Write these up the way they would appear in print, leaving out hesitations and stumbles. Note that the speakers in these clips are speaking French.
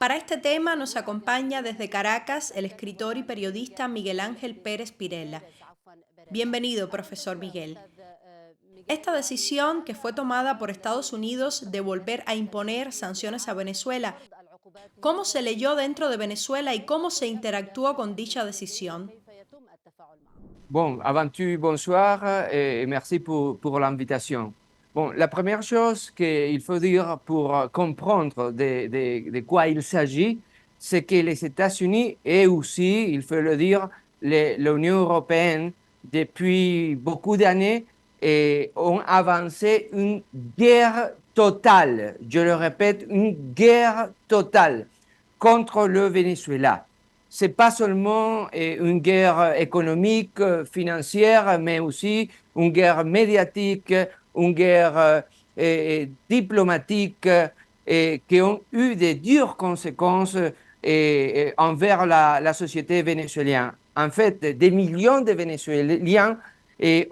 Para este tema nos acompaña desde Caracas el escritor y periodista Miguel Ángel Pérez Pirela. Bienvenido, profesor Miguel. Esta decisión que fue tomada por Estados Unidos de volver a imponer sanciones a Venezuela, ¿cómo se leyó dentro de Venezuela y cómo se interactuó con dicha decisión? Bon, avant tout, bonsoir et merci pour l'invitation. Bon, la première chose qu'il faut dire pour comprendre de quoi il s'agit, c'est que les États-Unis et aussi, il faut le dire, l'Union européenne, depuis beaucoup d'années, ont avancé une guerre totale, je le répète, une guerre totale contre le Venezuela. C'est pas seulement une guerre économique, financière, mais aussi une guerre médiatique, une guerre diplomatique, qui ont eu de dures conséquences envers la société vénézuélienne. En fait, des millions de Vénézuéliens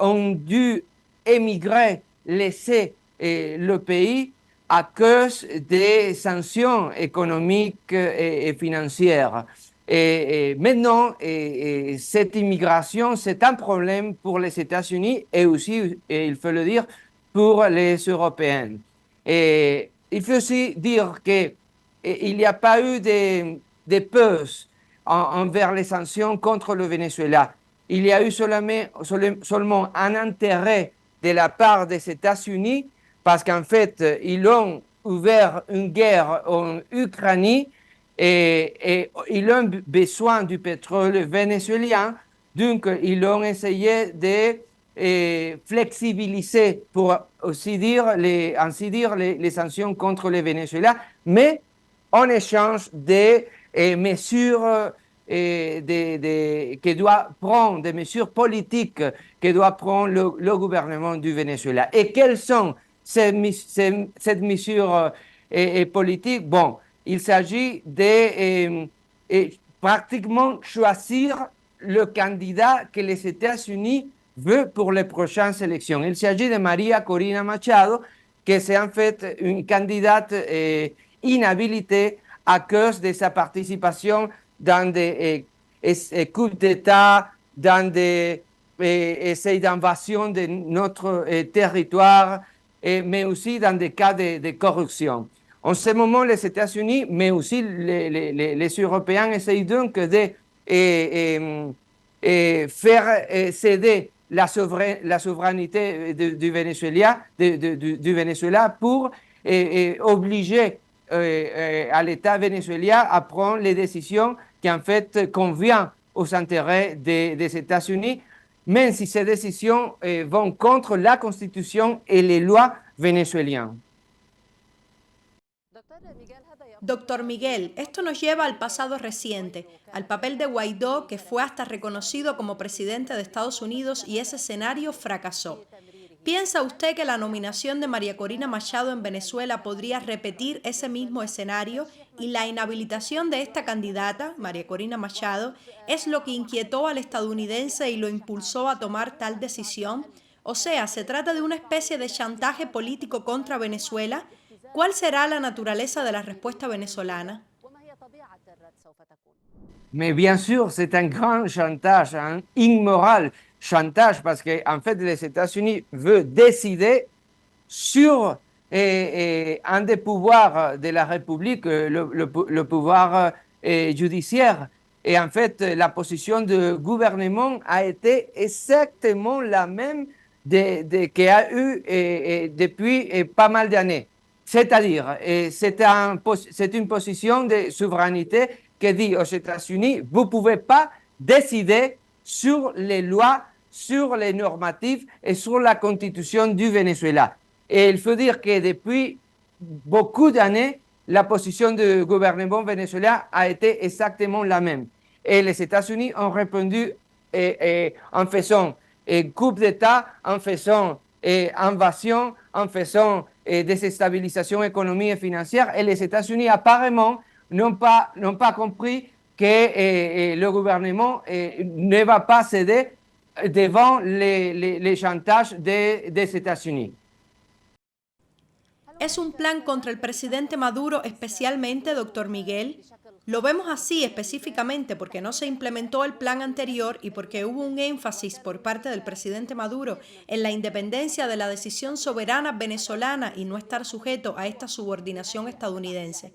ont dû émigrer, laisser le pays à cause des sanctions économiques et financières. Et maintenant, cette immigration, c'est un problème pour les États-Unis et aussi, il faut le dire, pour les Européens. Et il faut aussi dire qu'il n'y a pas eu de pause envers les sanctions contre le Venezuela. Il y a eu seulement un intérêt de la part des États-Unis parce qu'en fait, ils ont ouvert une guerre en Ukraine et ils ont besoin du pétrole vénézuélien, donc ils ont essayé de flexibiliser, pour aussi dire, ainsi dire, les sanctions contre le Venezuela, mais en échange des mesures que doit prendre, des mesures politiques que doit prendre le gouvernement du Venezuela. Et quelles sont ces mesures politiques? Bon, il s'agit de pratiquement choisir le candidat que les États-Unis veulent pour les prochaines élections. Il s'agit de María Corina Machado, qui est en fait une candidate inhabilitée à cause de sa participation dans des coups d'État, dans des essais d'invasion de notre territoire, mais aussi dans des cas de corruption. En ce moment, les États-Unis, mais aussi les Européens essayent donc de faire céder la souveraineté du Venezuela, du Venezuela pour obliger à l'État vénézuélien à prendre les décisions qui en fait conviennent aux intérêts des États-Unis, même si ces décisions vont contre la Constitution et les lois vénézuéliennes. Doctor Miguel, esto nos lleva al pasado reciente, al papel de Guaidó, que fue hasta reconocido como presidente de Estados Unidos y ese escenario fracasó. ¿Piensa usted que la nominación de María Corina Machado en Venezuela podría repetir ese mismo escenario y la inhabilitación de esta candidata, María Corina Machado, es lo que inquietó al estadounidense y lo impulsó a tomar tal decisión? O sea, ¿se trata de una especie de chantaje político contra Venezuela? ¿Cuál será la naturaleza de la respuesta venezolana? Mais bien sûr, c'est un grand chantage, un immoral chantage, parce qu'en fait, les États-Unis veulent décider sur un des pouvoirs de la République, le pouvoir judiciaire. Et en fait, la position du gouvernement a été exactement la même qu'il y a eu depuis pas mal d'années. C'est-à-dire, c'est une position de souveraineté qui dit aux États-Unis, vous ne pouvez pas décider sur les lois, sur les normatifs et sur la constitution du Venezuela. Et il faut dire que depuis beaucoup d'années, la position du gouvernement vénézuélien a été exactement la même. Et les États-Unis ont répondu en faisant coup d'État, en faisant invasion, en faisant déstabilisation économique et financière. Et les États-Unis, apparemment, n'ont pas compris que le gouvernement ne va pas céder devant les chantages des États-Unis. ¿Es un plan contra el presidente Maduro especialmente, doctor Miguel? Lo vemos así específicamente porque no se implementó el plan anterior y porque hubo un énfasis por parte del presidente Maduro en la independencia de la decisión soberana venezolana y no estar sujeto a esta subordinación estadounidense.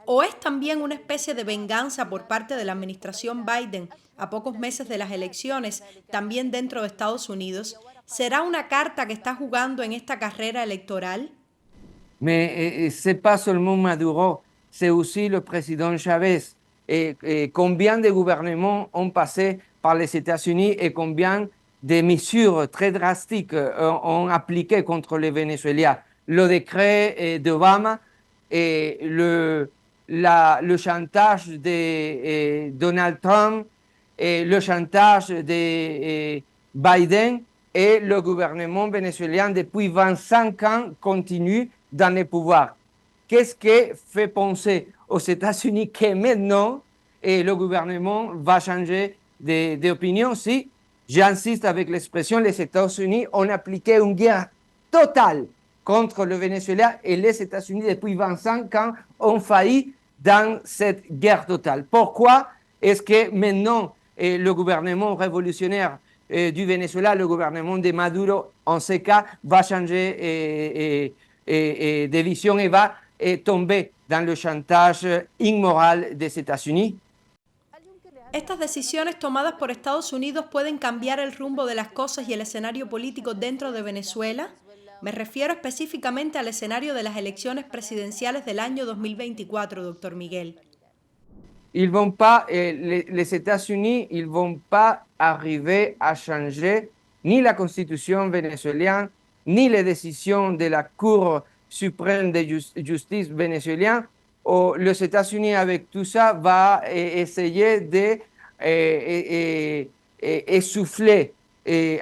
¿O es también una especie de venganza por parte de la administración Biden a pocos meses de las elecciones, también dentro de Estados Unidos? ¿Será una carta que está jugando en esta carrera electoral? Mais ce n'est pas seulement Maduro, c'est aussi le président Chavez. Et combien de gouvernements ont passé par les États-Unis et combien de mesures très drastiques ont appliqué contre les Vénézuéliens. Le décret d'Obama et le chantage de Donald Trump et le chantage de Biden et le gouvernement vénézuélien depuis 25 ans continue dans le pouvoir. Qu'est-ce qui fait penser aux États-Unis que maintenant le gouvernement va changer d'opinion si, j'insiste avec l'expression, les États-Unis ont appliqué une guerre totale contre le Venezuela et les États-Unis depuis 25 ans ont failli dans cette guerre totale. Pourquoi est-ce que maintenant le gouvernement révolutionnaire du Venezuela, le gouvernement de Maduro, en ce cas, va changer de vision et va tomber dans le chantage inmoral des États-Unis? ¿Estas decisiones tomadas por Estados Unidos pueden cambiar el rumbo de las cosas y el escenario político dentro de Venezuela? Me refiero específicamente al escenario de las elecciones presidenciales del año 2024, doctor Miguel. Ils vont pas, les États-Unis, ils vont pas arriver à changer ni la constitution vénézuélienne, ni les décisions de la Cour suprême de justice vénézuélienne. Les États-Unis, avec tout ça, va essayer d'essouffler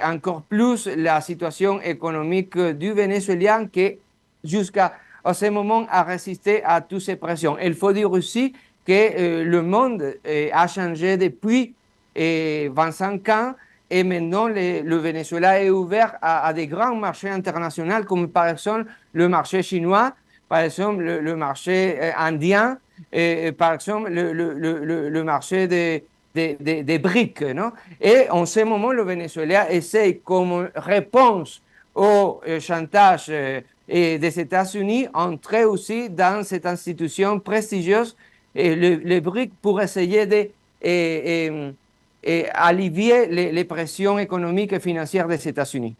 encore plus la situation économique du Vénézuélien qui, jusqu'à ce moment, a résisté à toutes ces pressions. Il faut dire aussi que le monde a changé depuis 25 ans et maintenant le Venezuela est ouvert à des grands marchés internationaux comme par exemple le marché chinois, par exemple le marché indien, et par exemple le marché des BRICS. Non? Et en ce moment, le Venezuela essaie comme réponse au chantage des États-Unis entrer aussi dans cette institution prestigieuse les BRICS pour essayer d'allévier les pressions économiques et financières des États-Unis.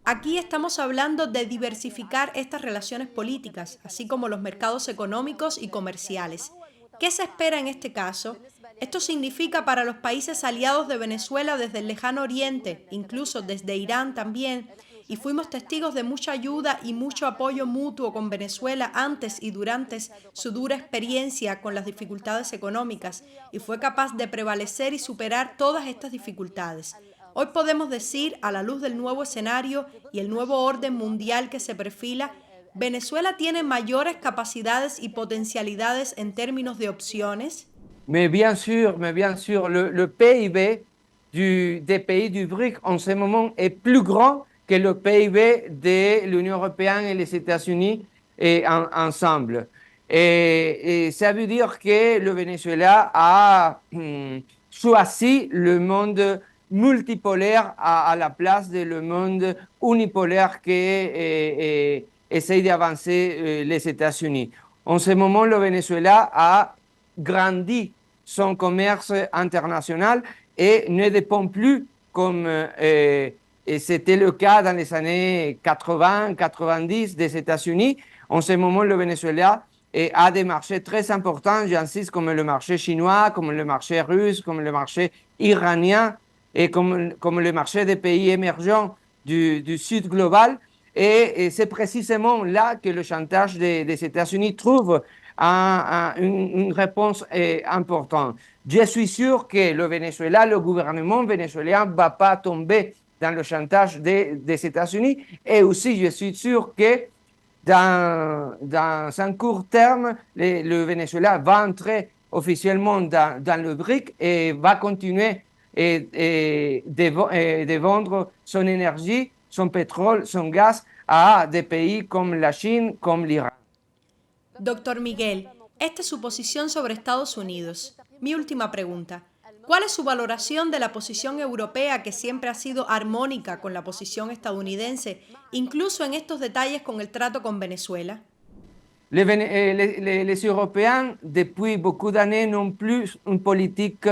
Aquí estamos hablando de diversificar estas relaciones políticas, así como los mercados económicos y comerciales. ¿Qué se espera en este caso? Esto significa para los países aliados de Venezuela desde el lejano oriente, incluso desde Irán también, y fuimos testigos de mucha ayuda y mucho apoyo mutuo con Venezuela antes y durante su dura experiencia con las dificultades económicas, y fue capaz de prevalecer y superar todas estas dificultades. Hoy podemos decir, a la luz del nuevo escenario y el nuevo orden mundial que se perfila, ¿Venezuela tiene mayores capacidades y potencialidades en términos de opciones? Mais bien sûr, le PIB des pays du BRIC en ce moment est plus grand que le PIB de l'Union européenne et les États-Unis ensemble. Et ça veut dire que le Venezuela a choisi le monde multipolaire à la place de le monde unipolaire qui essaye d'avancer les États-Unis. En ce moment, le Venezuela a grandi son commerce international et ne dépend plus comme c'était le cas dans les années 80-90 des États-Unis. En ce moment, le Venezuela a des marchés très importants, j'insiste, comme le marché chinois, comme le marché russe, comme le marché iranien et comme le marché des pays émergents du Sud global. Et c'est précisément là que le chantage des États-Unis trouve une réponse importante. Je suis sûr que le Venezuela, le gouvernement vénézuélien ne va pas tomber dans le chantage des États-Unis. Et aussi, je suis sûr que dans un court terme, le Venezuela va entrer officiellement dans le BRIC et va continuer de vendre son énergie, son pétrole, son gaz à des pays comme la Chine, comme l'Iran. Doctor Miguel, esta es su posición sobre Estados Unidos. Mi última pregunta. ¿Cuál es su valoración de la posición europea que siempre ha sido armónica con la posición estadounidense, incluso en estos detalles con el trato con Venezuela? Les Européens, depuis beaucoup d'années, n'ont plus une politique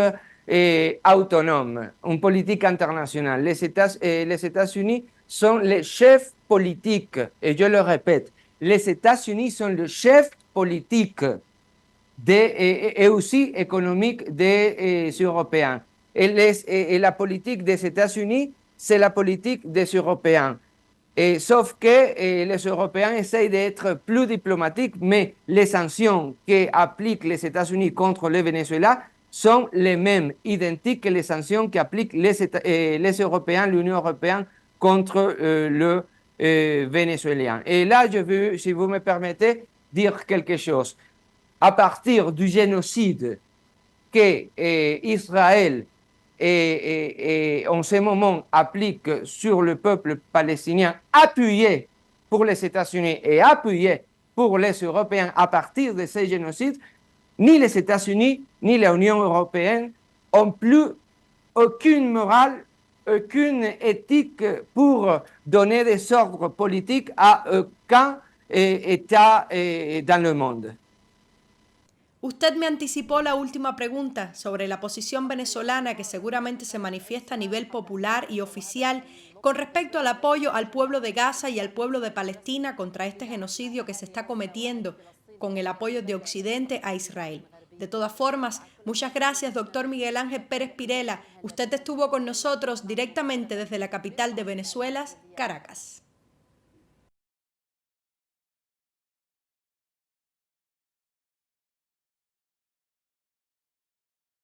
autonome, une politique internationale. Les États-Unis sont les chefs politiques, et je le répète, les États-Unis sont le chef politique et aussi économique des Européens. Et la politique des États-Unis, c'est la politique des Européens. Sauf que les Européens essayent d'être plus diplomatiques, mais les sanctions qu'appliquent les États-Unis contre le Venezuela sont les mêmes, identiques que les sanctions qu'appliquent les Européens, l'Union européenne contre le Vénézuélien. Et là, je veux, si vous me permettez, dire quelque chose. À partir du génocide qu'Israël en ce moment applique sur le peuple palestinien, appuyé pour les États-Unis et appuyé pour les Européens à partir de ces génocides, ni les États-Unis ni l'Union européenne ont plus aucune morale, aucune éthique pour donner des ordres politiques à aucun État dans le monde. Usted me anticipó la última pregunta sobre la posición venezolana que seguramente se manifiesta a nivel popular y oficial con respecto al apoyo al pueblo de Gaza y al pueblo de Palestina contra este genocidio que se está cometiendo con el apoyo de Occidente a Israel. De todas formas, muchas gracias, doctor Miguel Ángel Pérez Pirela. Usted estuvo con nosotros directamente desde la capital de Venezuela, Caracas.